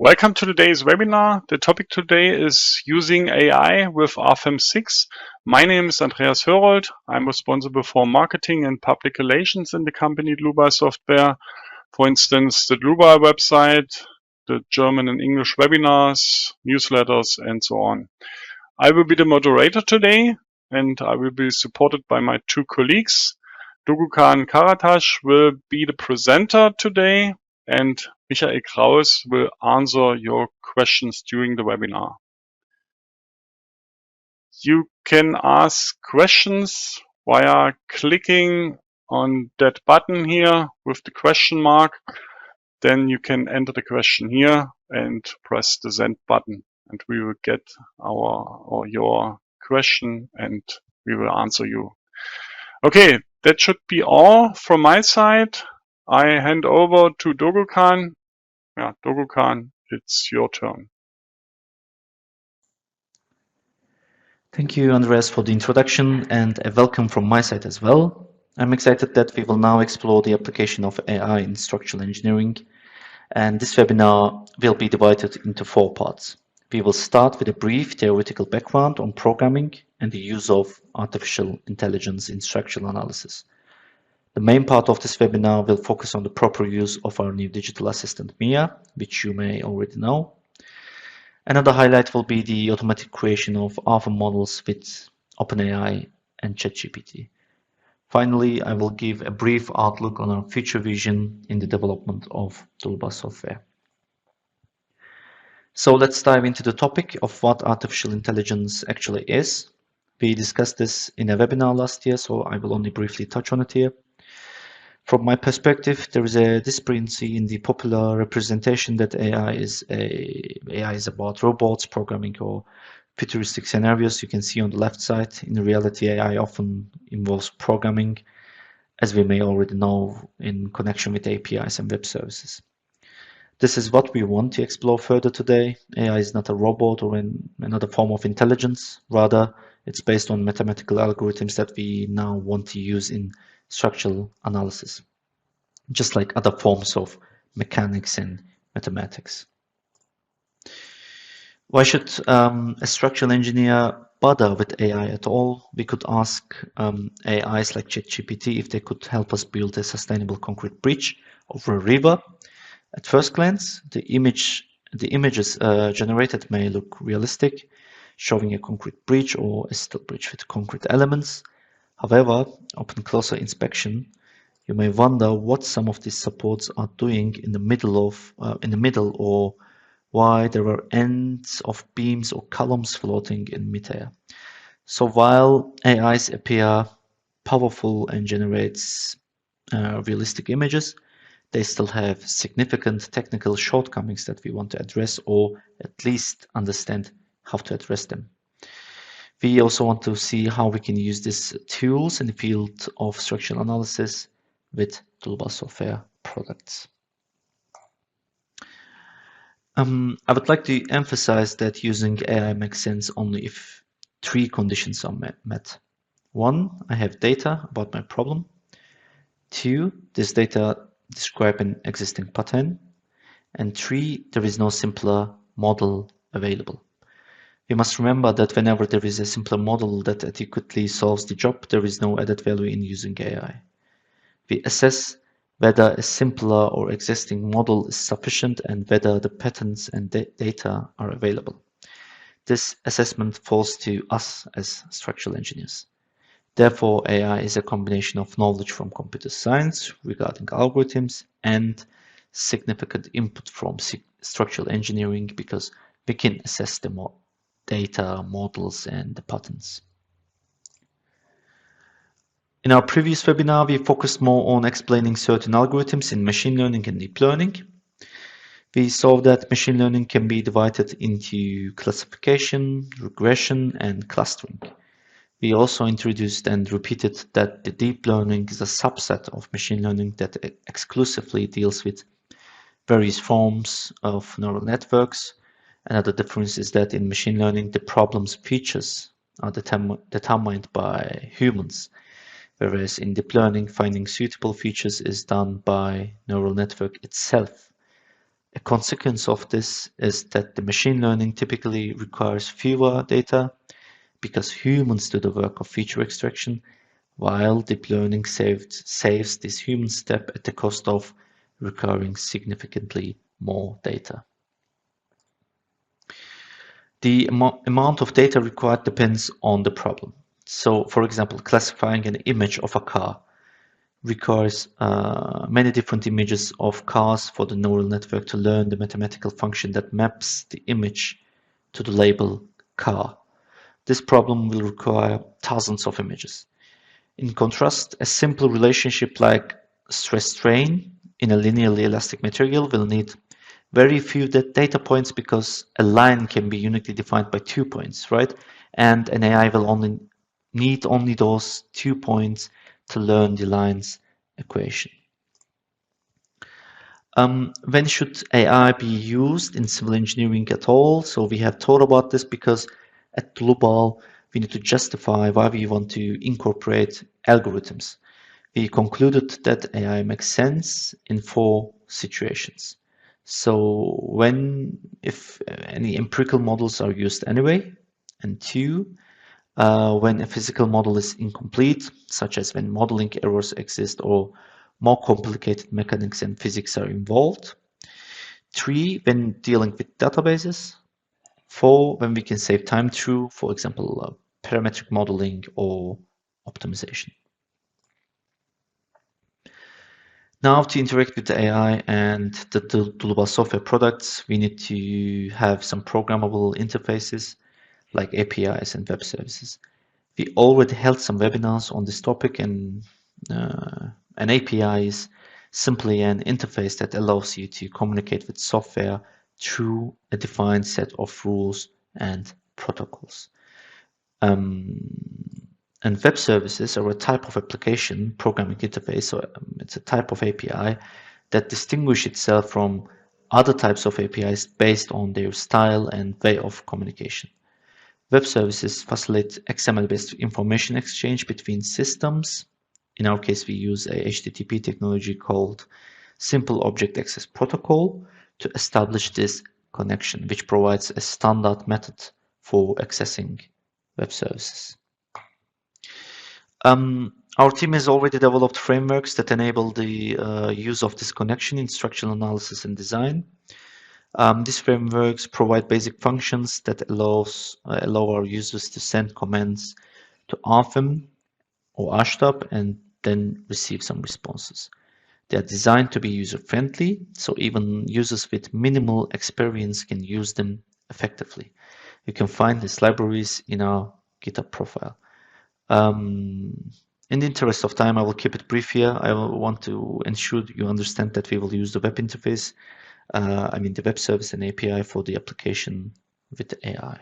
Welcome to today's webinar. The topic today is using AI with RFEM 6. My name is Andreas Hörold. I'm responsible for marketing and public relations in the company Dlubal Software. For instance, the Dlubal website, the German and English webinars, newsletters, and so on. I will be the moderator today, and I will be supported by my two colleagues. Dogukan Karatash will be the presenter today, and Michael Kraus will answer your questions during the webinar. You can ask questions via clicking on that button here with the question mark. Then you can enter the question here and press the send button, and we will get your question and we will answer you. Okay, that should be all from my side. I hand over to Dogukan. Yeah, Dogukan, it's your turn. Thank you, Andreas, for the introduction, and a welcome from my side as well. I'm excited that we will now explore the application of AI in structural engineering, and this webinar will be divided into 4 parts. We will start with a brief theoretical background on programming and the use of artificial intelligence in structural analysis. The main part of this webinar will focus on the proper use of our new digital assistant Mia, which you may already know. Another highlight will be the automatic creation of RFEM models with OpenAI and ChatGPT. Finally, I will give a brief outlook on our future vision in the development of Dlubal Software. So let's dive into the topic of what artificial intelligence actually is. We discussed this in a webinar last year, so I will only briefly touch on it here. From my perspective, there is a discrepancy in the popular representation that AI is about robots, programming, or futuristic scenarios you can see on the left side. In reality, AI often involves programming, as we may already know, in connection with APIs and web services. This is what we want to explore further today. AI is not a robot or another form of intelligence. Rather, it's based on mathematical algorithms that we now want to use in structural analysis, just like other forms of mechanics and mathematics. Why should a structural engineer bother with AI at all? We could ask AIs like ChatGPT if they could help us build a sustainable concrete bridge over a river. At first glance, the images generated may look realistic, showing a concrete bridge or a steel bridge with concrete elements. However, upon closer inspection, you may wonder what some of these supports are doing in the middle, or why there are ends of beams or columns floating in midair. So while AIs appear powerful and generates realistic images, they still have significant technical shortcomings that we want to address, or at least understand how to address them. We also want to see how we can use these tools in the field of structural analysis with Dlubal Software products. I would like to emphasize that using AI makes sense only if 3 conditions are met. 1, I have data about my problem. 2, this data describe an existing pattern. And 3, there is no simpler model available. We must remember that whenever there is a simpler model that adequately solves the job, there is no added value in using AI. We assess whether a simpler or existing model is sufficient and whether the patterns and data are available. This assessment falls to us as structural engineers. Therefore, AI is a combination of knowledge from computer science regarding algorithms and significant input from structural engineering, because we can assess the data, models, and the patterns. In our previous webinar, we focused more on explaining certain algorithms in machine learning and deep learning. We saw that machine learning can be divided into classification, regression, and clustering. We also introduced and repeated that the deep learning is a subset of machine learning that exclusively deals with various forms of neural networks. Another difference is that in machine learning, the problem's features are determined by humans, whereas in deep learning, finding suitable features is done by neural network itself. A consequence of this is that the machine learning typically requires fewer data because humans do the work of feature extraction, while deep learning saves this human step at the cost of requiring significantly more data. The amount of data required depends on the problem. So, for example, classifying an image of a car requires many different images of cars for the neural network to learn the mathematical function that maps the image to the label car. This problem will require thousands of images. In contrast, a simple relationship like stress-strain in a linearly elastic material will need very few data points because a line can be uniquely defined by 2 points, right? And an AI will need only those 2 points to learn the line's equation. When should AI be used in civil engineering at all? So we have thought about this because at Dlubal, we need to justify why we want to incorporate algorithms. We concluded that AI makes sense in 4 situations. So if any empirical models are used anyway, and 2, when a physical model is incomplete, such as when modeling errors exist or more complicated mechanics and physics are involved. 3, when dealing with databases. 4, when we can save time through, for example, parametric modeling or optimization. Now, to interact with the AI and the Dlubal Software products, we need to have some programmable interfaces like APIs and web services. We already held some webinars on this topic, and an API is simply an interface that allows you to communicate with software through a defined set of rules and protocols. And web services are a type of application programming interface, so it's a type of API that distinguish itself from other types of APIs based on their style and way of communication. Web services facilitate XML-based information exchange between systems. In our case, we use a HTTP technology called Simple Object Access Protocol to establish this connection, which provides a standard method for accessing web services. Our team has already developed frameworks that enable the use of this connection in structural analysis and design. These frameworks provide basic functions that allow our users to send commands to RFEM or ASHTAP and then receive some responses. They are designed to be user-friendly, so even users with minimal experience can use them effectively. You can find these libraries in our GitHub profile. In the interest of time, I will keep it brief here. I want to ensure you understand that we will use the web interface, the web service and API for the application with the AI.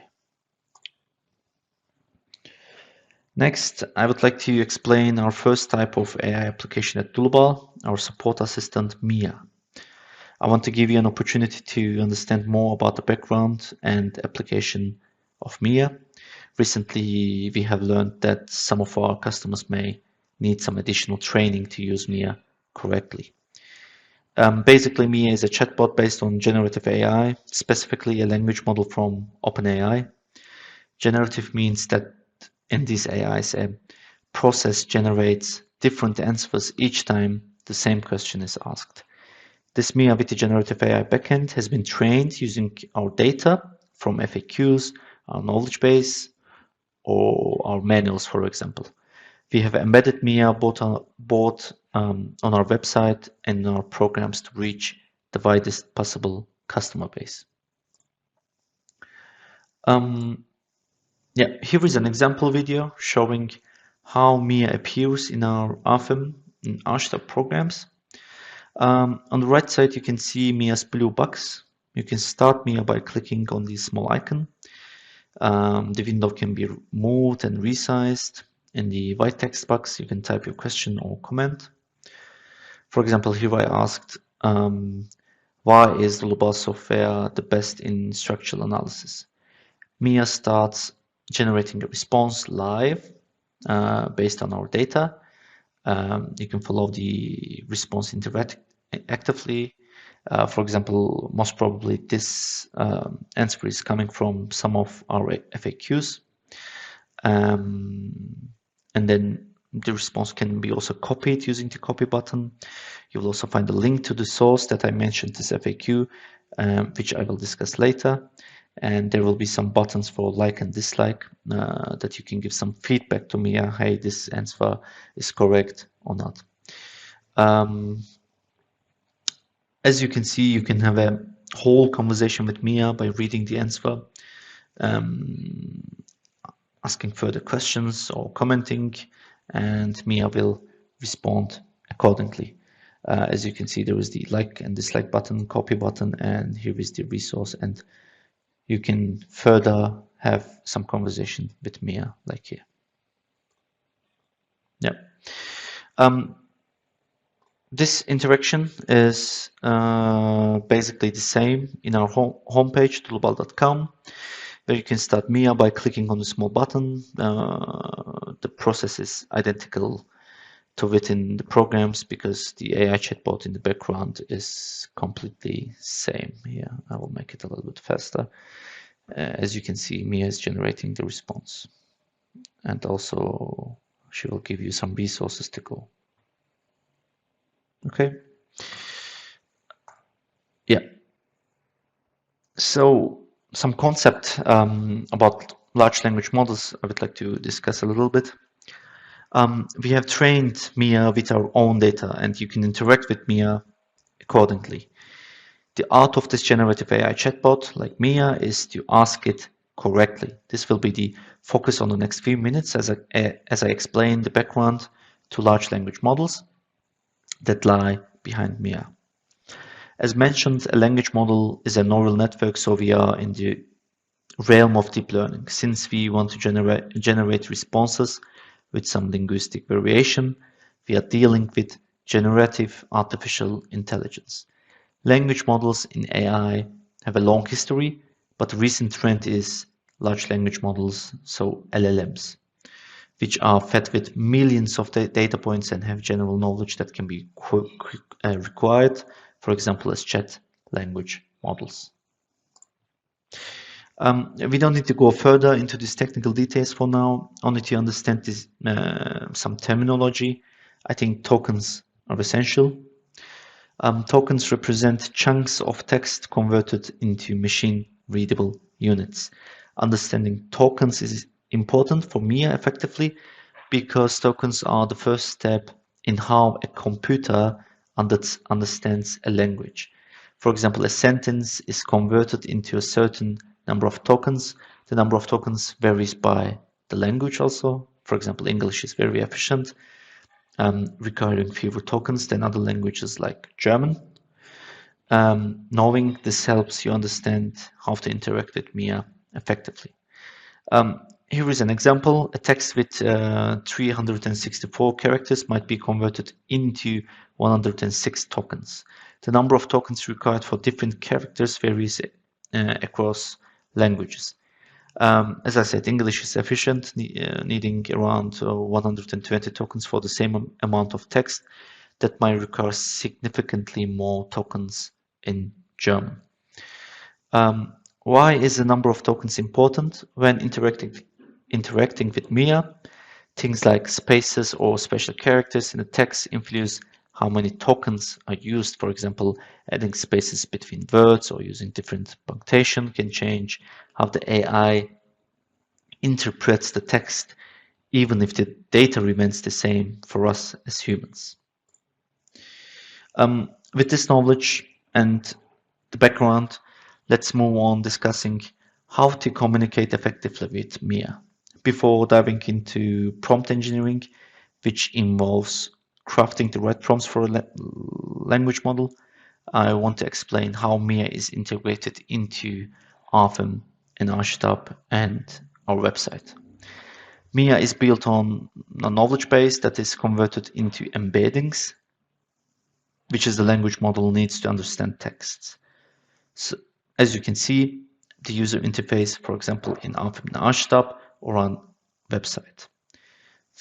Next, I would like to explain our first type of AI application at Dlubal, our support assistant, Mia. I want to give you an opportunity to understand more about the background and application of Mia. Recently, we have learned that some of our customers may need some additional training to use Mia correctly. Basically, Mia is a chatbot based on generative AI, specifically a language model from OpenAI. Generative means that in these AIs, a process generates different answers each time the same question is asked. This Mia with the generative AI backend has been trained using our data from FAQs, our knowledge base, or our manuals, for example. We have embedded Mia both on our website and in our programs to reach the widest possible customer base. Here is an example video showing how Mia appears in our RFEM and ASHTAP programs. On the right side, you can see Mia's blue box. You can start Mia by clicking on the small icon. The window can be moved and resized. In the white text box, you can type your question or comment. For example, here I asked, why is Dlubal Software the best in structural analysis? Mia starts generating a response live based on our data. You can follow the response interactively, For example, most probably this answer is coming from some of our FAQs. And then the response can be also copied using the copy button. You will also find a link to the source that I mentioned, this FAQ, which I will discuss later. And there will be some buttons for like and dislike that you can give some feedback to me. Hey, this answer is correct or not. As you can see, you can have a whole conversation with Mia by reading the answer, asking further questions or commenting, and Mia will respond accordingly. As you can see, there is the like and dislike button, copy button, and here is the resource, and you can further have some conversation with Mia, like here. Yeah. This interaction is basically the same in our homepage, dlubal.com, where you can start Mia by clicking on the small button. The process is identical to within the programs because the AI chatbot in the background is completely same. Here, I will make it a little bit faster. As you can see, Mia is generating the response. And also, she will give you some resources to go. Okay. Yeah. So some concept about large language models I would like to discuss a little bit. We have trained Mia with our own data, and you can interact with Mia accordingly. The art of this generative AI chatbot, like Mia, is to ask it correctly. This will be the focus on the next few minutes as I explain the background to large language models that lie behind Mia. As mentioned, a language model is a neural network, so we are in the realm of deep learning. Since we want to generate responses with some linguistic variation, we are dealing with generative artificial intelligence. Language models in AI have a long history, but the recent trend is large language models, so LLMs, which are fed with millions of data points and have general knowledge that can be required, for example, as chat language models. We don't need to go further into these technical details for now, only to understand this, some terminology. I think tokens are essential. Tokens represent chunks of text converted into machine-readable units. Understanding tokens is important for Mia effectively because tokens are the first step in how a computer understands a language. For example, a sentence is converted into a certain number of tokens. The number of tokens varies by the language also. For example, English is very efficient, requiring fewer tokens than other languages like German. Knowing this helps you understand how to interact with Mia effectively. Here is an example. A text with 364 characters might be converted into 106 tokens. The number of tokens required for different characters varies across languages. As I said, English is efficient, needing around 120 tokens for the same amount of text. That might require significantly more tokens in German. Why is the number of tokens important when interacting with Mia? Things like spaces or special characters in the text influence how many tokens are used. For example, adding spaces between words or using different punctuation can change how the AI interprets the text, even if the data remains the same for us as humans. With this knowledge and the background, let's move on discussing how to communicate effectively with Mia. Before diving into prompt engineering, which involves crafting the right prompts for a language model, I want to explain how Mia is integrated into RFEM and Artificiale and our website. Mia is built on a knowledge base that is converted into embeddings, which is the language model needs to understand texts. So, as you can see, the user interface, for example, in RFEM and Artificiale or on website.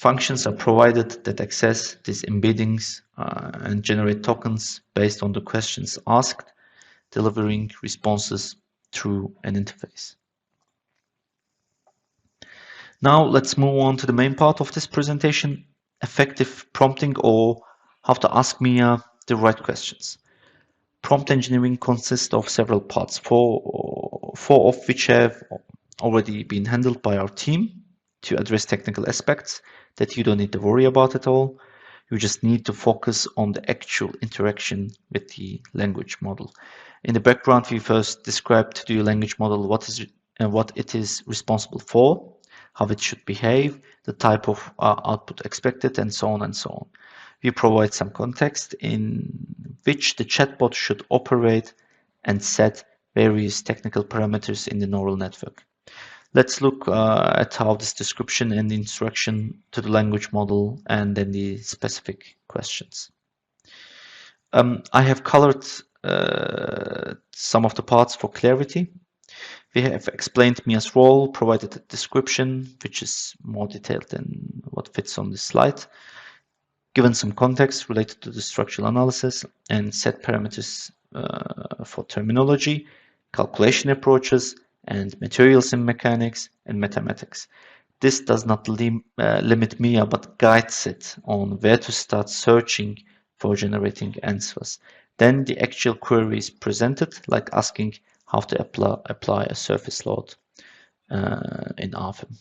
Functions are provided that access these embeddings and generate tokens based on the questions asked, delivering responses through an interface. Now let's move on to the main part of this presentation, effective prompting, or how to ask Mia the right questions. Prompt engineering consists of several parts, four of which have already been handled by our team to address technical aspects that you don't need to worry about at all. You just need to focus on the actual interaction with the language model. In the background, we first described to the language model what it is responsible for, how it should behave, the type of output expected, and so on and so on. We provide some context in which the chatbot should operate and set various technical parameters in the neural network. Let's look at how this description and instruction to the language model and then the specific questions. I have colored some of the parts for clarity. We have explained Mia's role, provided a description which is more detailed than what fits on this slide, given some context related to the structural analysis, and set parameters for terminology, calculation approaches, and materials in mechanics and mathematics. This does not limit Mia, but guides it on where to start searching for generating answers. Then the actual query is presented, like asking how to apply a surface load in RFEM.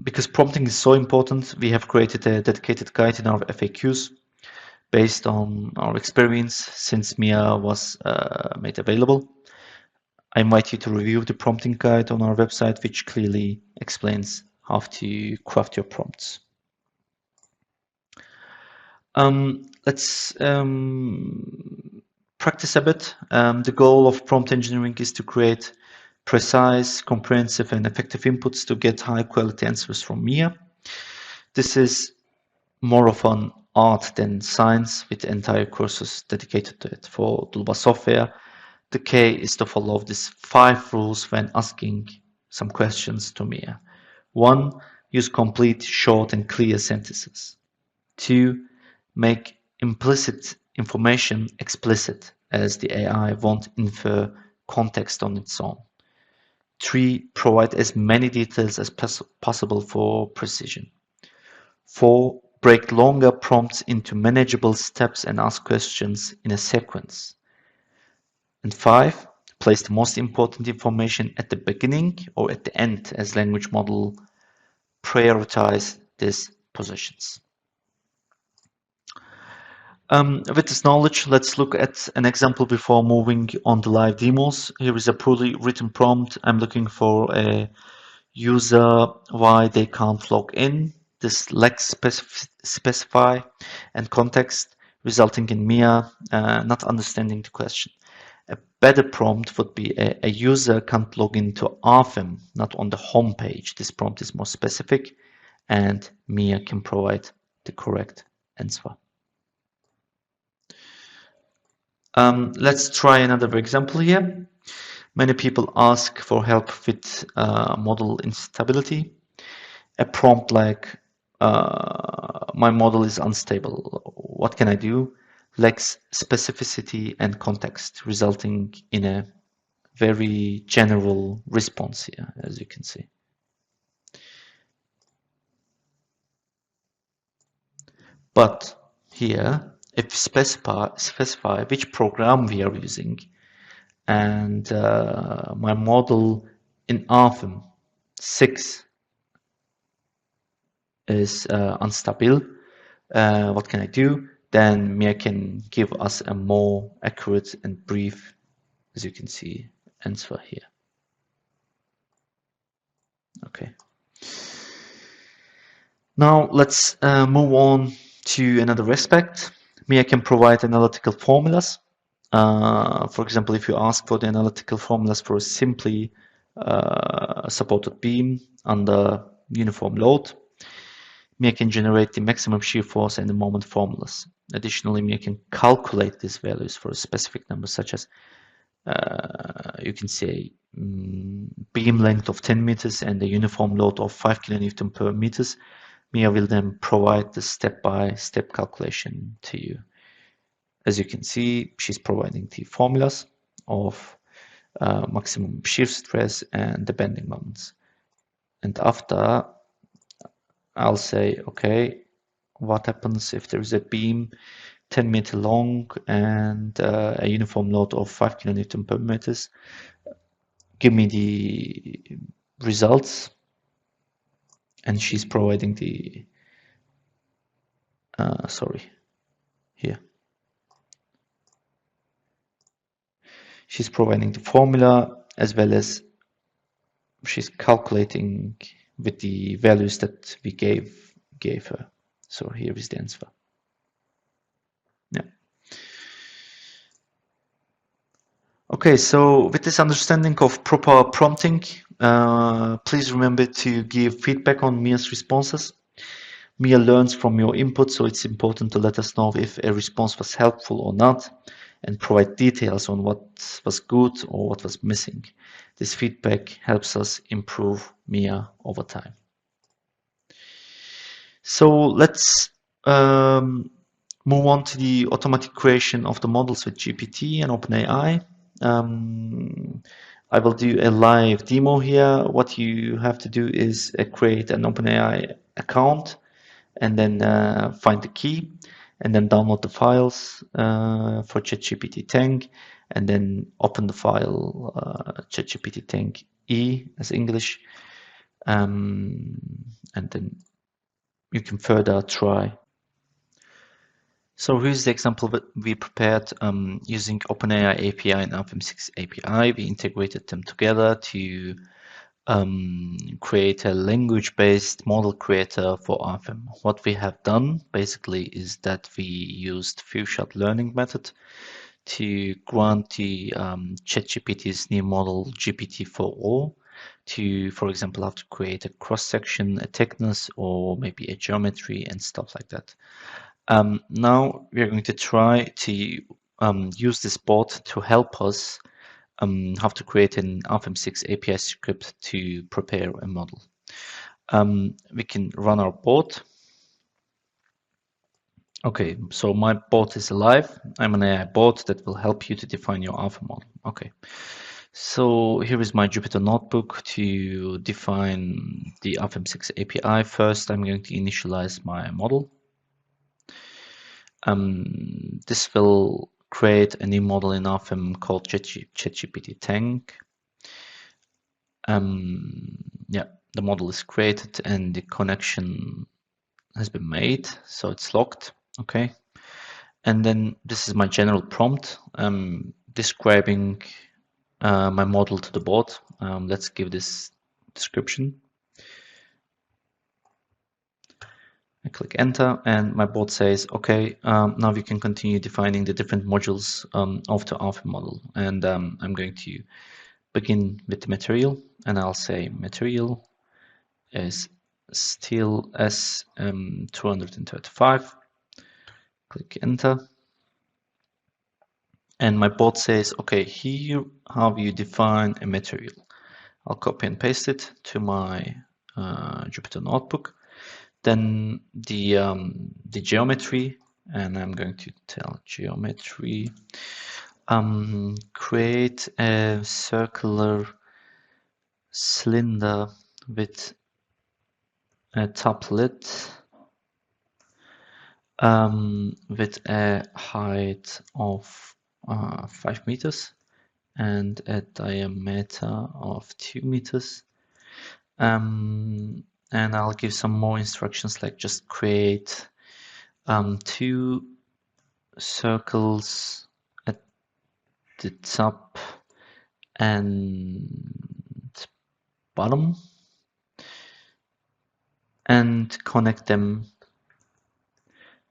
Because prompting is so important, we have created a dedicated guide in our FAQs based on our experience since Mia was made available. I invite you to review the prompting guide on our website, which clearly explains how to craft your prompts. Let's practice a bit. The goal of prompt engineering is to create precise, comprehensive, and effective inputs to get high-quality answers from Mia. This is more of an art than science, with entire courses dedicated to it. For Dlubal Software, the key is to follow these 5 rules when asking some questions to Mia. 1. Use complete, short, and clear sentences. 2. Make implicit information explicit, as the AI won't infer context on its own. 3. Provide as many details as possible for precision. 4. Break longer prompts into manageable steps and ask questions in a sequence. And 5. Place the most important information at the beginning or at the end, as language model prioritize these positions. With this knowledge, let's look at an example before moving on to live demos. Here is a poorly written prompt. I'm looking for a user why they can't log in. This lacks specify and context, resulting in Mia not understanding the question. A better prompt would be a user can't log into RFEM, not on the home page. This prompt is more specific, and Mia can provide the correct answer. Let's try another example here. Many people ask for help with model instability. A prompt like, my model is unstable, what can I do? Lacks specificity and context, resulting in a very general response here, as you can see. But here, if we specify which program we are using, and my model in RFEM 6 is unstable, what can I do? Then Mia can give us a more accurate and brief, as you can see, answer here. Okay. Now let's move on to another aspect. Mia can provide analytical formulas. For example, if you ask for the analytical formulas for a simply supported beam under uniform load, Mia can generate the maximum shear force and the moment formulas. Additionally, Mia can calculate these values for a specific number, such as you can say beam length of 10 meters and a uniform load of 5 kilonewton per meters, Mia will then provide the step-by-step calculation to you. As you can see, she's providing the formulas of maximum shear stress and the bending moments. And after, I'll say, okay, what happens if there is a beam 10 meter long and a uniform load of 5 kilonewton per meters? Give me the results. And she's providing the, here. She's providing the formula as well as she's calculating with the values that we gave her. So here is the answer. Yeah. Okay, so with this understanding of proper prompting, please remember to give feedback on Mia's responses. Mia learns from your input, so it's important to let us know if a response was helpful or not, and provide details on what was good or what was missing. This feedback helps us improve Mia over time. So let's move on to the automatic creation of the models with GPT and OpenAI. I will do a live demo here. What you have to do is create an OpenAI account and then find the key and then download the files for ChatGPT Tank and then open the file ChatGPT Tank E as English, and then you can further try. So here's the example that we prepared using OpenAI API and RFEM6 API. We integrated them together to create a language-based model creator for RFEM. What we have done basically is that we used few-shot learning method to grant the ChatGPT's new model GPT-4o to, for example, have to create a cross-section, a thickness, or maybe a geometry and stuff like that. Now we are going to try to use this bot to help us how to create an RFEM6 API script to prepare a model. We can run our bot. Okay, so my bot is alive. I'm an AI bot that will help you to define your RFEM model. Okay, so here is my Jupyter notebook to define the RFEM6 API. First, I'm going to initialize my model. This will create a new model in RFEM called ChatGPT Tank. Yeah, the model is created and the connection has been made, so it's locked. Okay, and then this is my general prompt describing my model to the bot. Let's give this description. I click enter and my bot says, okay, now we can continue defining the different modules of the RFEM model. And I'm going to begin with the material and I'll say material is steel S235. Click enter. And my bot says, okay, here how you define a material. I'll copy and paste it to my Jupyter notebook. Then the geometry, and I'm going to tell geometry, create a circular cylinder with a top lid with a height of 5 meters and a diameter of 2 meters. And I'll give some more instructions like just create 2 circles at the top and bottom and connect them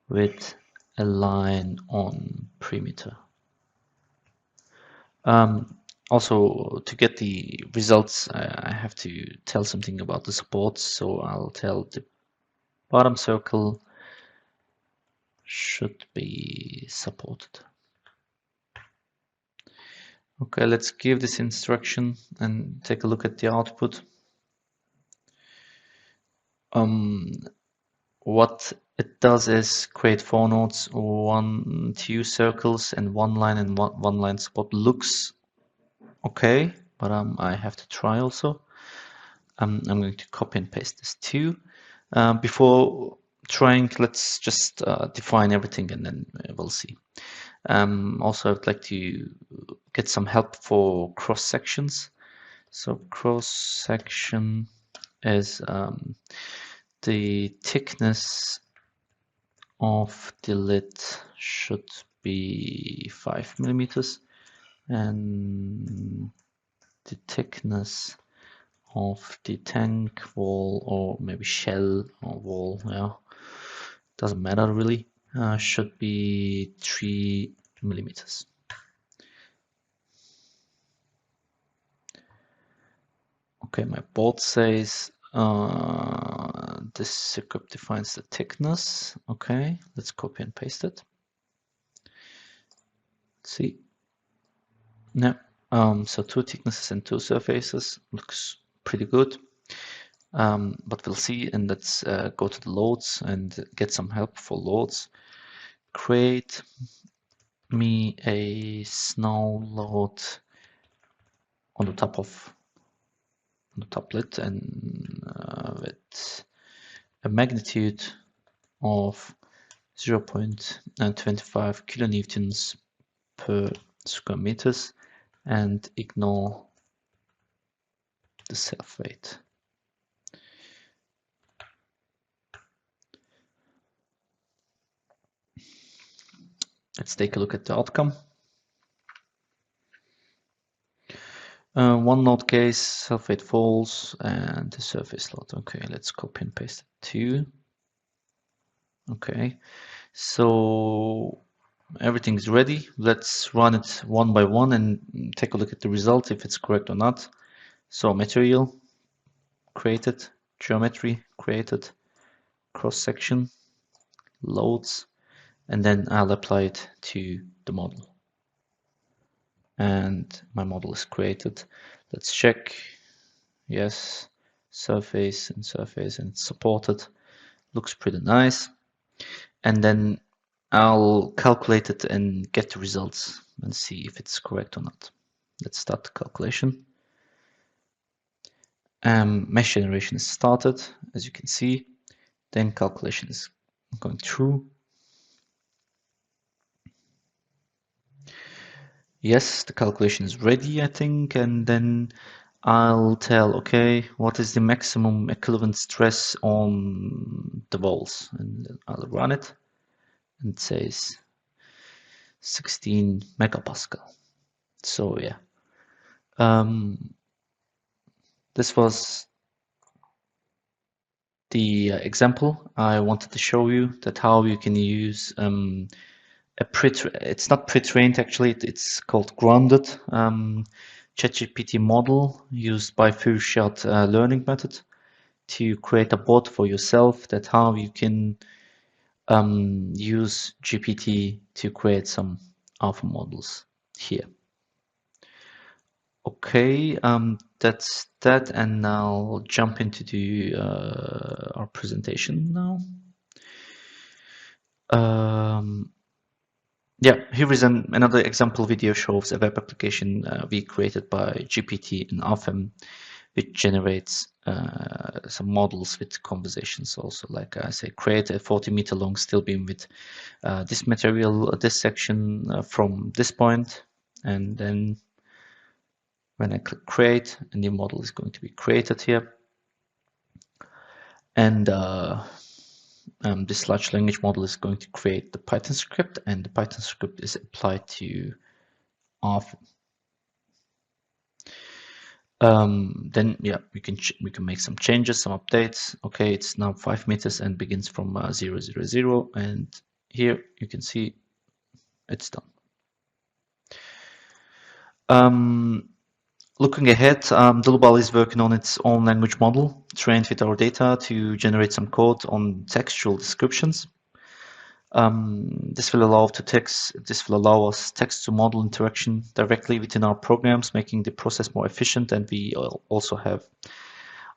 with a line on perimeter. Also, to get the results, I have to tell something about the supports. So I'll tell the bottom circle should be supported. Okay, let's give this instruction and take a look at the output. What it does is create 4 nodes, 2 circles, and 1 line and one line spot. Looks okay, but I have to try also. I'm going to copy and paste this too. Before trying, let's just define everything and then we'll see. Also, I'd like to get some help for cross sections. So cross section is the thickness of the lid should be 5 millimeters, and the thickness of the tank wall, or maybe shell or wall, yeah, doesn't matter really, should be 3 millimeters. Okay, my board says this script defines the thickness. Okay, let's copy and paste it. Let's see. No, so 2 thicknesses and 2 surfaces looks pretty good. But we'll see, and let's go to the loads and get some help for loads. Create me a snow load on the top lid and with a magnitude of 0.25 kilonewtons per square meters, and ignore the self weight. Let's take a look at the outcome. 1 node case, self weight false, and the surface load. Okay, let's copy and paste it too. Okay, so everything's ready. Let's run it one by one and take a look at the result, if it's correct or not. So material created, geometry created, cross section, loads, and then I'll apply it to the model. And my model is created. Let's check. Yes, surface and it's supported. Looks pretty nice. And then I'll calculate it and get the results and see if it's correct or not. Let's start the calculation. Mesh generation is started, as you can see. Then calculation is going through. Yes, the calculation is ready, I think, and then I'll tell, okay, what is the maximum equivalent stress on the walls, and I'll run it, and it says 16 megapascal. So yeah, this was the example I wanted to show you, that how you can use it's not pre-trained actually, it's called grounded ChatGPT model used by few shot learning method to create a bot for yourself, that how you can use GPT to create some alpha models here. Okay, that's that, and I'll jump into the our presentation now. Yeah, here is another example video shows a web application we created by GPT and RFEM, which generates some models with conversations also. Like I say, create a 40-meter long steel beam with this material, this section from this point, and then when I click create, a new model is going to be created here. And this large language model is going to create the Python script, and the Python script is applied to RFEM. Then yeah, we can make some changes, some updates. Okay, it's now 5 meters and begins from 0, 0, 0, and here you can see it's done. Looking ahead, Dlubal is working on its own language model, trained with our data to generate some code on textual descriptions. This will allow us text to model interaction directly within our programs, making the process more efficient. And we also have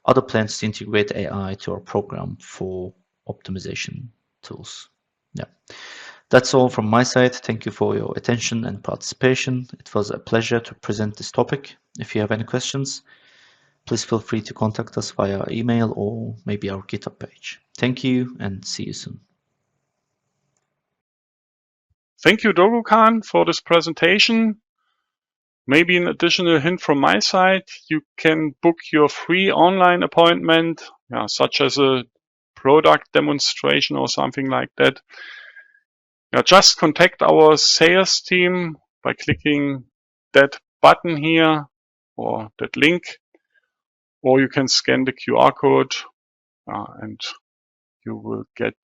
other plans to integrate AI to our program for optimization tools. Yeah, that's all from my side. Thank you for your attention and participation. It was a pleasure to present this topic. If you have any questions, please feel free to contact us via email or maybe our GitHub page. Thank you and see you soon. Thank you, Dogu-kan, for this presentation. Maybe an additional hint from my side, you can book your free online appointment, such as a product demonstration or something like that. Just contact our sales team by clicking that button here or that link, or you can scan the QR code and you will get,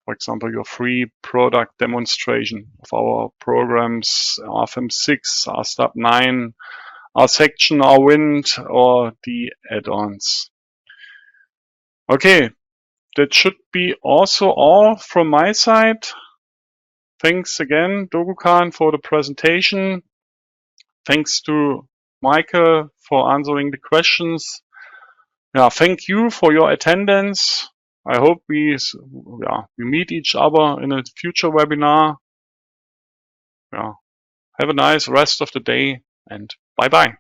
for example, your free product demonstration of our programs, RFEM 6, RSTAP 9, our section, our wind, or the add-ons. Okay, that should be also all from my side. Thanks again, Dogu-kan, for the presentation. Thanks to Michael for answering the questions. Thank you for your attendance. I hope we meet each other in a future webinar. Have a nice rest of the day and bye-bye.